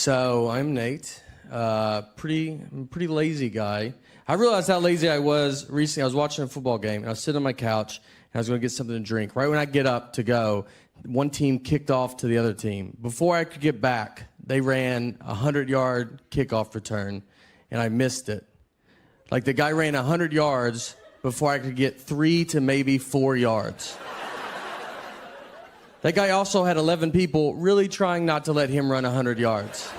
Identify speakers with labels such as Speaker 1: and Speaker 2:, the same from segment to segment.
Speaker 1: So I'm Nate. Pretty lazy guy. I realized how lazy I was recently. I was watching a football game, and I was sitting on my couch, and I was going to get something to drink. Right when I get up to go, one team kicked off to the other team. Before I could get back, they ran a 100-yard kickoff return, and I missed it. Like, the guy ran 100 yards before I could get 3 to maybe 4 yards. That guy also had 11 people really trying not to let him run 100 yards.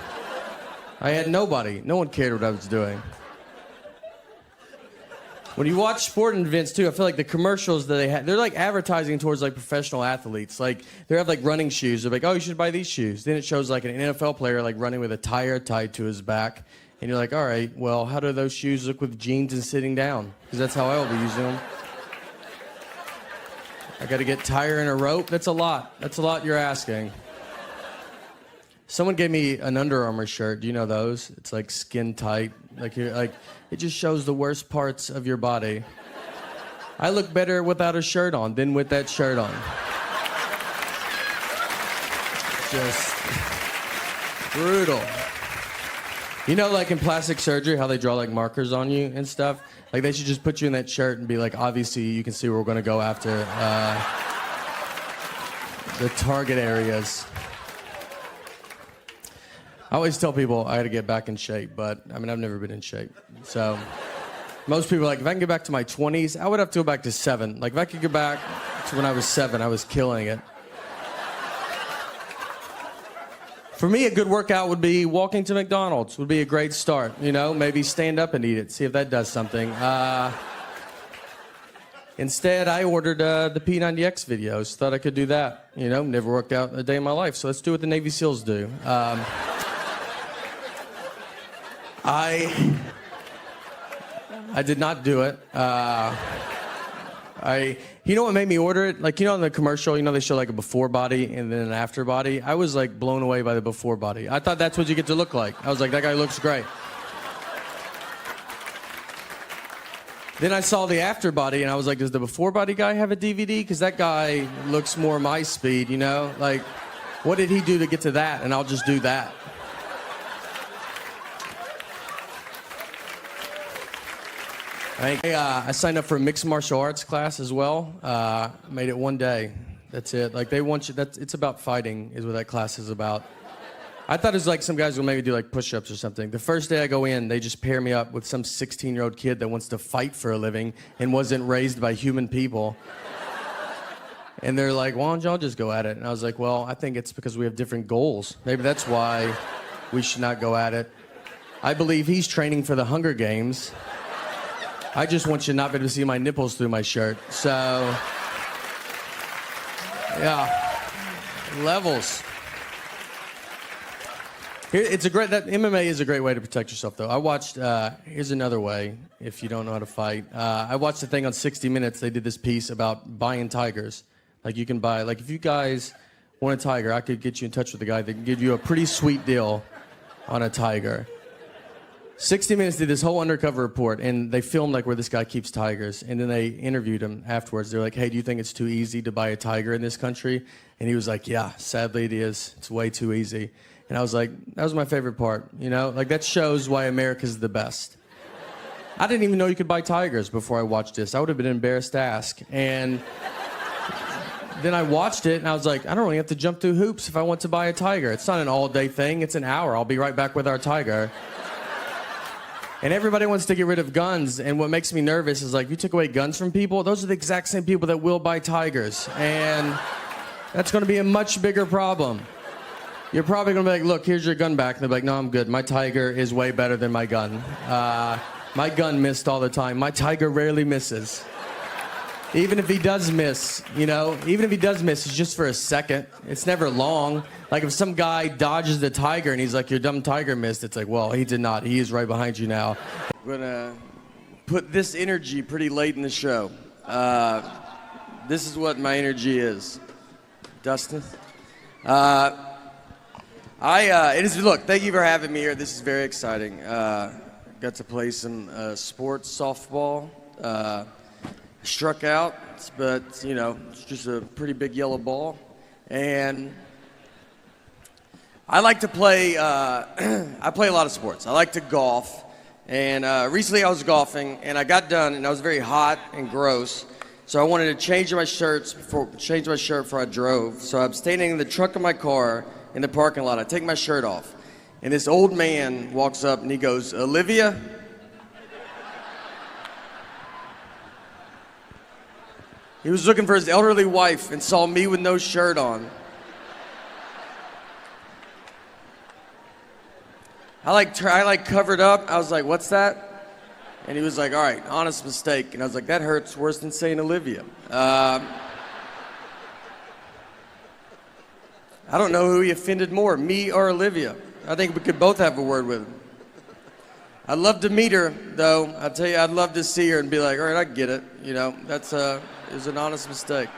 Speaker 1: I had nobody. No one cared what I was doing. When you watch sporting events, too, I feel like the commercials that they have, they're like advertising towards like professional athletes. Like, they have like running shoes. They're like, oh, you should buy these shoes. Then it shows like an NFL player like running with a tire tied to his back. And you're like, all right, well, how do those shoes look with jeans and sitting down? Because that's how I will be using them. I got to get tire and a rope. That's a lot. That's a lot you're asking. Someone gave me an Under Armour shirt. Do you know those? It's like skin tight. Like it just shows the worst parts of your body. I look better without a shirt on than with that shirt on. Just brutal. You know, like in plastic surgery, how they draw like markers on you and stuff? Like, they should just put you in that shirt and be like, obviously you can see where we're going to go after the target areas. I always tell people I got to get back in shape, but I mean, I've never been in shape. So most people are like, if I can get back to my 20s, I would have to go back to 7. Like, if I could go back to when I was 7, I was killing it. For me, a good workout would be walking to McDonald's would be a great start. You know, maybe stand up and eat it, see if that does something. Instead, I ordered the P90X videos. Thought I could do that. You know, never worked out a day in my life, so let's do what the Navy SEALs do. I did not do it. You know what made me order it? Like, you know, in the commercial, you know, they show like a before body and then an after body. I was like blown away by the before body. I thought that's what you get to look like. I was like, that guy looks great. Then I saw the after body and I was like, does the before body guy have a DVD? Because that guy looks more my speed, you know? Like, what did he do to get to that? And I'll just do that. I signed up for a mixed martial arts class as well. Made it one day. That's it. Like, they want you. It's about fighting, is what that class is about. I thought it was like some guys will maybe do like push-ups or something. The first day I go in, they just pair me up with some 16-year-old kid that wants to fight for a living and wasn't raised by human people. And they're like, why don't y'all just go at it? And I was like, well, I think it's because we have different goals. Maybe that's why we should not go at it. I believe he's training for the Hunger Games. I just want you not be able to see my nipples through my shirt. So, yeah, levels. That MMA is a great way to protect yourself, though. I watched, here's another way, if you don't know how to fight. I watched a thing on 60 Minutes. They did this piece about buying tigers. Like, you can buy, like, if you guys want a tiger, I could get you in touch with a guy that can give you a pretty sweet deal on a tiger. 60 Minutes did this whole undercover report, and they filmed like where this guy keeps tigers, and then they interviewed him afterwards. They're like, hey, do you think it's too easy to buy a tiger in this country? And he was like, yeah, sadly it is. It's way too easy. And I was like, that was my favorite part, you know? Like, that shows why America's the best. I didn't even know you could buy tigers before I watched this. I would have been embarrassed to ask. And then I watched it, and I was like, I don't really have to jump through hoops if I want to buy a tiger. It's not an all-day thing. It's an hour. I'll be right back with our tiger. And everybody wants to get rid of guns, and what makes me nervous is, like, you took away guns from people, those are the exact same people that will buy tigers. And that's going to be a much bigger problem. You're probably going to be like, look, here's your gun back. And they'll be like, no, I'm good. My tiger is way better than my gun. My gun missed all the time. My tiger rarely misses. Even if he does miss, you know, even if he does miss, it's just for a second. It's never long. Like, if some guy dodges the tiger and he's like, your dumb tiger missed, it's like, well, he did not. He is right behind you now. I'm going to put this energy pretty late in the show. This is what my energy is. Dustin? Look, thank you for having me here. This is very exciting. Got to play some sports, softball. Struck out, but, you know, it's just a pretty big yellow ball. And I like to play, I play a lot of sports. I like to golf. And recently I was golfing, and I got done, and I was very hot and gross. So I wanted to change my shirt before I drove. So I'm standing in the trunk of my car in the parking lot. I take my shirt off, and this old man walks up, and he goes, "Olivia?" He was looking for his elderly wife and saw me with no shirt on. I covered up. I was like, "What's that?" And he was like, "All right, honest mistake." And I was like, "That hurts worse than saying Olivia." I don't know who he offended more, me or Olivia. I think we could both have a word with him. I'd love to meet her, though. I'll tell you, I'd love to see her and be like, "All right, I get it." You know, it was an honest mistake.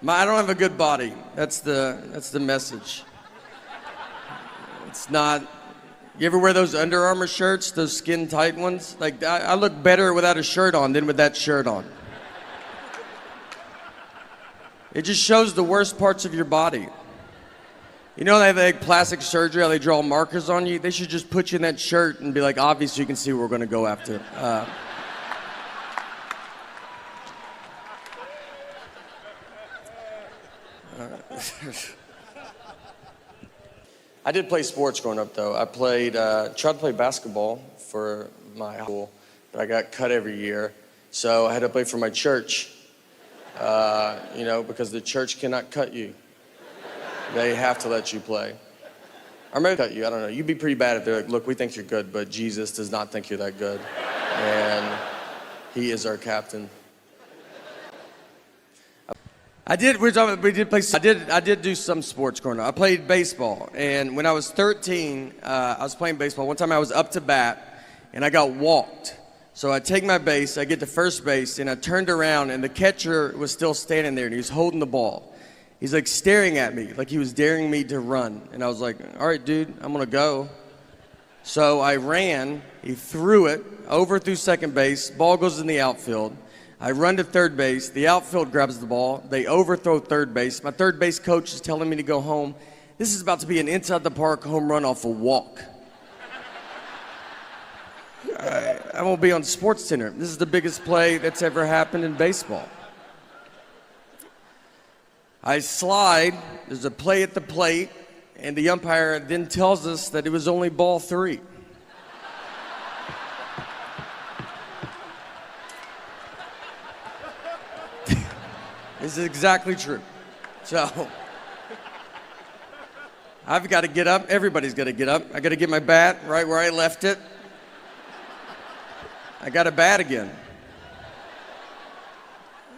Speaker 1: I don't have a good body. That's the message. It's not. You ever wear those Under Armour shirts, those skin tight ones? Like I look better without a shirt on than with that shirt on. It just shows the worst parts of your body. You know, they have like plastic surgery, how they draw markers on you? They should just put you in that shirt and be like, obviously you can see what we're going to go after. I did play sports growing up, though. I tried to play basketball for my school, but I got cut every year. So I had to play for my church, because the church cannot cut you. They have to let you play. Or maybe cut you, I don't know. You'd be pretty bad if they're like, "Look, we think you're good, but Jesus does not think you're that good. And he is our captain." I did do some sports growing up. I played baseball, and when I was 13, I was playing baseball. One time I was up to bat, and I got walked. So I take my base, I get to first base, and I turned around, and the catcher was still standing there, and he was holding the ball. He's like staring at me, like he was daring me to run. And I was like, "All right, dude, I'm gonna go." So I ran, he threw it, through second base, ball goes in the outfield. I run to third base, the outfield grabs the ball, they overthrow third base. My third base coach is telling me to go home. This is about to be an inside the park home run off a walk. I won't be on SportsCenter. This is the biggest play that's ever happened in baseball. I slide, there's a play at the plate, and the umpire then tells us that it was only ball 3. This is exactly true. So, I've got to get up. Everybody's got to get up. I got to get my bat right where I left it. I got a bat again.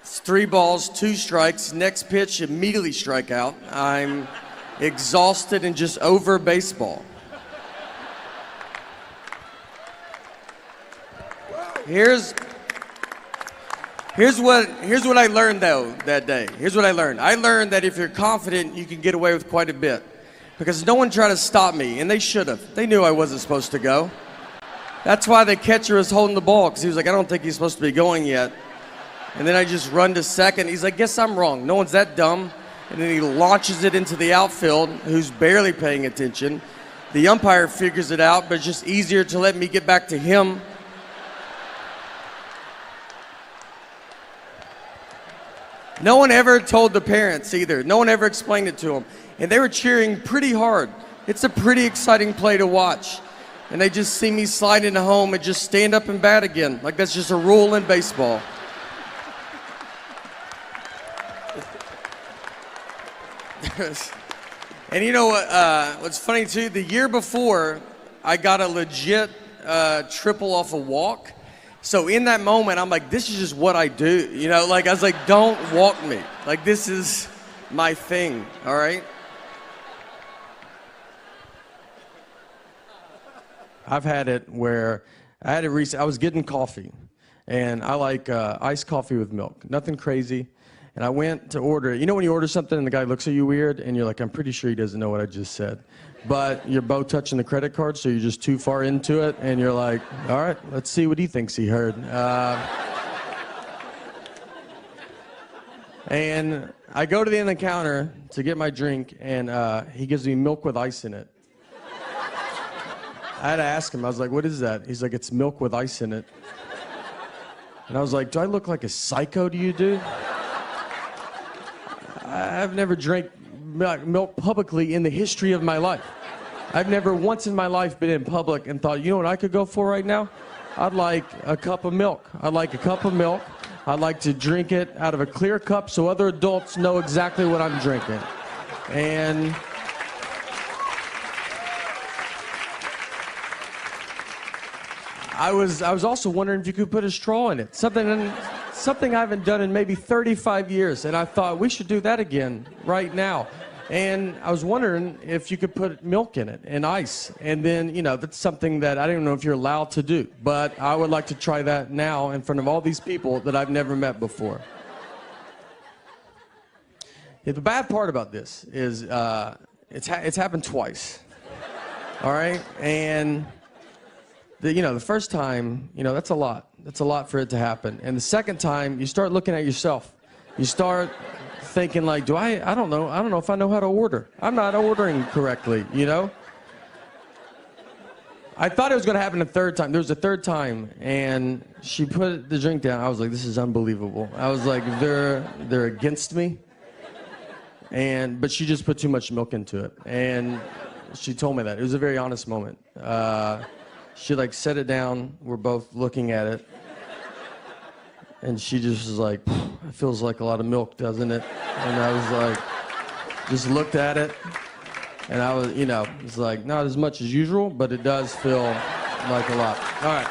Speaker 1: It's 3 balls, 2 strikes. Next pitch, immediately strike out. I'm exhausted and just over baseball. Here's what I learned, though, that day. Here's what I learned. I learned that if you're confident, you can get away with quite a bit. Because no one tried to stop me, and they should have. They knew I wasn't supposed to go. That's why the catcher was holding the ball, because he was like, "I don't think he's supposed to be going yet." And then I just run to second. He's like, "Guess I'm wrong. No one's that dumb." And then he launches it into the outfield, who's barely paying attention. The umpire figures it out, but it's just easier to let me get back to him. No one ever told the parents either. No one ever explained it to them. And they were cheering pretty hard. It's a pretty exciting play to watch. And they just see me slide into home and just stand up and bat again. Like that's just a rule in baseball. And you know what? What's funny too? The year before, I got a legit triple off a walk. So in that moment, I'm like, this is just what I do. You know, like I was like, don't walk me. Like this is my thing. All right. I've had it where I had it recently. I was getting coffee, and I like iced coffee with milk. Nothing crazy. And I went to order it. You know when you order something and the guy looks at you weird, and you're like, I'm pretty sure he doesn't know what I just said. But you're both touching the credit card, so you're just too far into it, and you're like, all right, let's see what he thinks he heard. And I go to the end of the counter to get my drink, and he gives me milk with ice in it. I had to ask him, I was like, what is that? He's like, it's milk with ice in it. And I was like, do I look like a psycho to you, dude? I've never drank milk publicly in the history of my life. I've never once in my life been in public and thought, you know what I could go for right now? I'd like a cup of milk. I'd like a cup of milk. I'd like to drink it out of a clear cup so other adults know exactly what I'm drinking. And I was also wondering if you could put a straw in it. Something I haven't done in maybe 35 years. And I thought we should do that again right now. And I was wondering if you could put milk in it and ice. And then, you know, that's something that I don't even know if you're allowed to do. But I would like to try that now in front of all these people that I've never met before. Yeah, the bad part about this is it's happened twice. All right? And, the first time, that's a lot. That's a lot for it to happen. And the second time, you start looking at yourself. You start thinking like, I don't know if I know how to order. I'm not ordering correctly, I thought it was going to happen a third time. There was a third time, and she put the drink down. I was like, this is unbelievable. I was like, they're against me. But she just put too much milk into it. And she told me that. It was a very honest moment. She set it down. We're both looking at it. And she just was like, it feels like a lot of milk, doesn't it? And I was like, just looked at it. And I was, it's like, not as much as usual, but it does feel like a lot. All right.